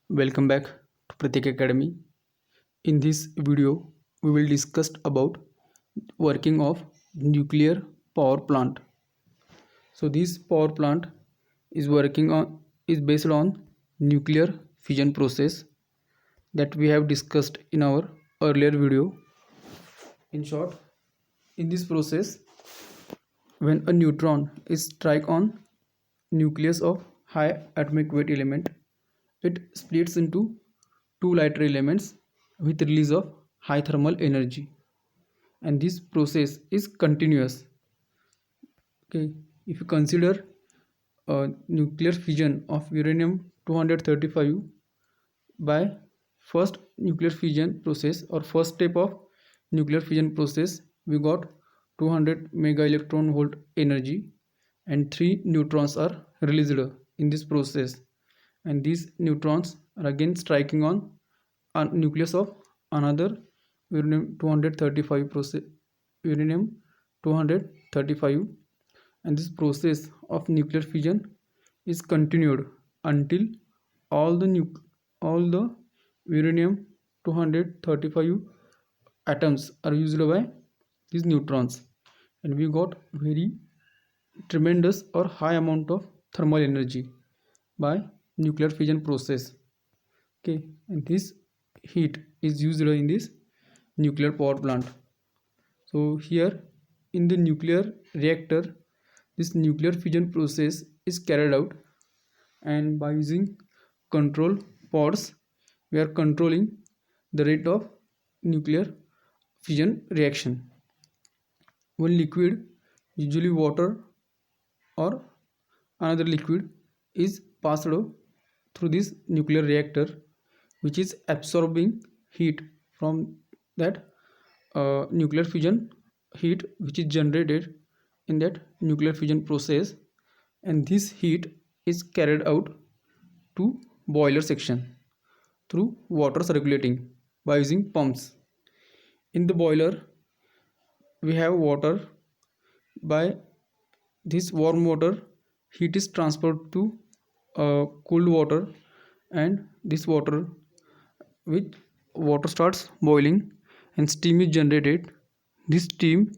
Welcome back to Pratik Academy. In this video, we will discuss about working of nuclear power plant. So this power plant is based on nuclear fission process that we have discussed in our earlier video. In short, in this process, when a neutron is strike on nucleus of high atomic weight element, it splits into two lighter elements with release of high thermal energy, and this process is continuous. Okay, if you consider nuclear fission of uranium 235 by first nuclear fission process or first step of nuclear fission process, we got 200 mega electron volt energy and three neutrons are released in this process, and these neutrons are again striking on a nucleus of another uranium 235 process, uranium 235, and this process of nuclear fission is continued until all the all the uranium 235 atoms are used by these neutrons, and we got very tremendous or high amount of thermal energy by nuclear fission process. Okay, and this heat is used in this nuclear power plant. So here in the nuclear reactor, this nuclear fission process is carried out, and by using control pods, we are controlling the rate of nuclear fission reaction. One liquid, usually water or another liquid, is passed through this nuclear reactor, which is absorbing heat from that nuclear fission heat which is generated in that nuclear fission process, and this heat is carried out to boiler section through water circulating by using pumps. In the boiler, we have water. By this warm water, heat is transferred to cooled water, and this water with water starts boiling and steam is generated. This steam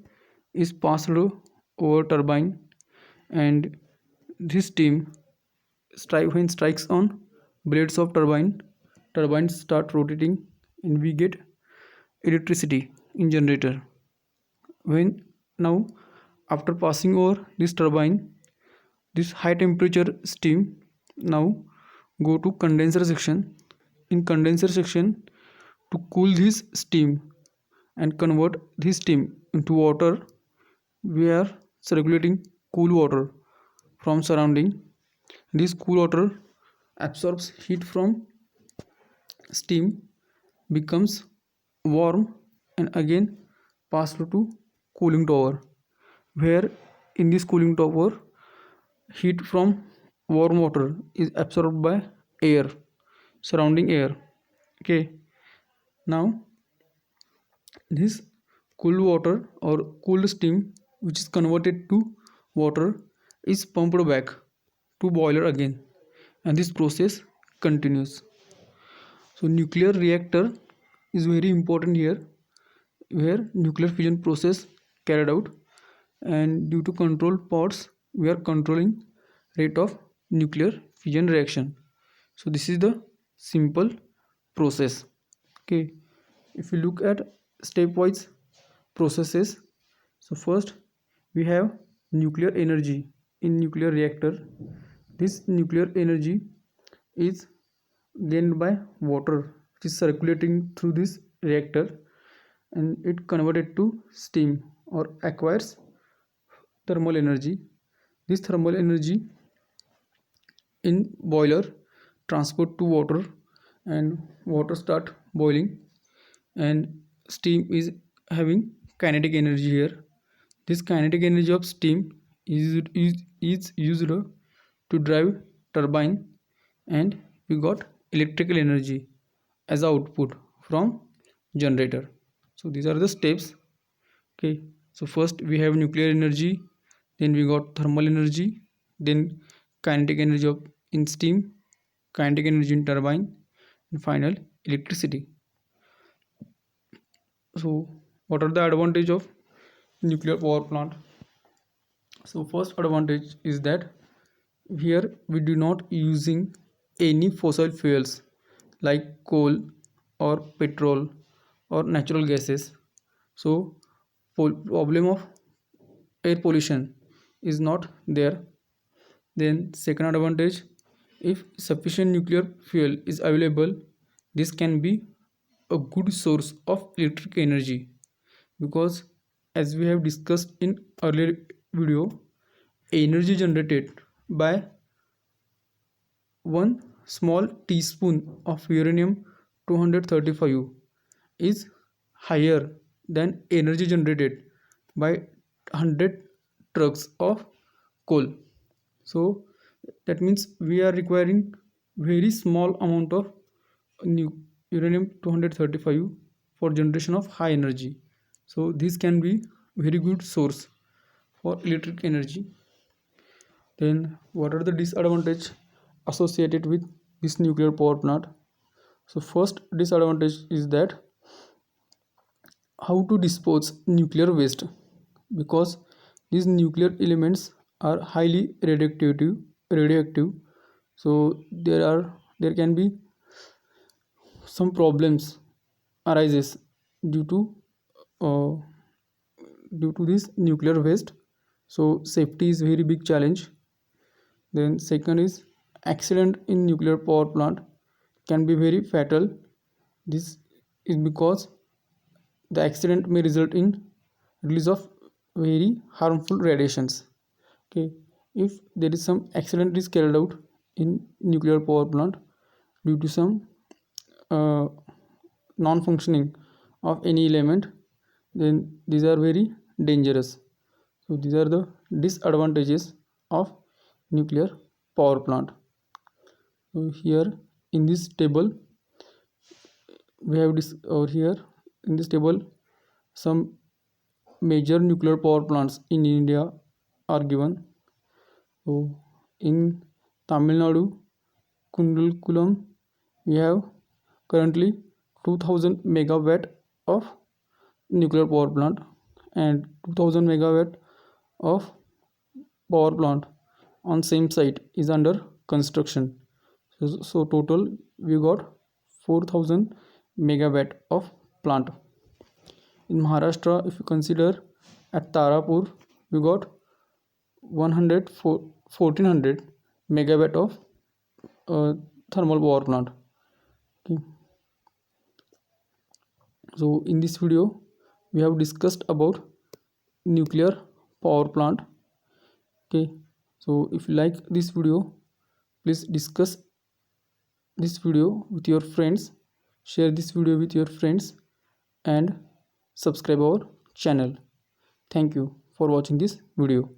is passed over turbine, and this steam when strikes on blades of turbines start rotating, and we get electricity in generator. When now after passing over this turbine, this high temperature steam now go to condenser section. In condenser section, to cool this steam and convert this steam into water, we are circulating cool water from surrounding. This cool water absorbs heat from steam, becomes warm, and again passed to cooling tower, where in this cooling tower, heat from warm water is absorbed by air, surrounding air. Okay, now this cool water or cooled steam which is converted to water is pumped back to boiler again, and this process continues. So nuclear reactor is very important here, where nuclear fission process carried out, and due to control pods, we are controlling rate of nuclear fission reaction. So this is the simple process. Okay, if you look at stepwise processes, so first we have nuclear energy in nuclear reactor. This nuclear energy is gained by water which is circulating through this reactor, and it converted to steam or acquires thermal energy. This thermal energy in boiler transport to water, and water start boiling, and steam is having kinetic energy here. This kinetic energy of steam is used to drive turbine, and we got electrical energy as output from generator. So these are the steps. Okay, so first we have nuclear energy, then we got thermal energy, then kinetic energy of in steam, kinetic energy in turbine, and final electricity. So what are the advantage of nuclear power plant? So first advantage is that here we do not using any fossil fuels like coal or petrol or natural gases. So problem of air pollution is not there. Then second advantage, if sufficient nuclear fuel is available, this can be a good source of electric energy, because as we have discussed in earlier video, energy generated by one small teaspoon of uranium 235 is higher than energy generated by 100 trucks of coal. So that means we are requiring very small amount of new uranium 235 for generation of high energy. So this can be very good source for electric energy. Then what are the disadvantage associated with this nuclear power plant? So first disadvantage is that how to dispose nuclear waste, because these nuclear elements are highly radioactive. So there can be some problems arises due to uh, this nuclear waste. So safety is very big challenge. Then second is accident in nuclear power plant can be very fatal. This is because the accident may result in release of very harmful radiations. Okay, if there is some accident is carried out in nuclear power plant due to some uh, non-functioning of any element, then these are very dangerous. So these are the disadvantages of nuclear power plant. So here in this table we have this over here in this table some major nuclear power plants in India are given. So in Tamil Nadu, Kundalkulam, we have currently 2000 megawatt of nuclear power plant, and 2000 megawatt of power plant on same site is under construction. So total we got 4000 megawatt of plant. In Maharashtra, if you consider at Tarapur, we got 1400 megawatt of thermal power plant. Okay. So in this video we have discussed about nuclear power plant. Okay, so if you like this video, please discuss this video with your friends, share this video with your friends, and subscribe our channel. Thank you for watching this video.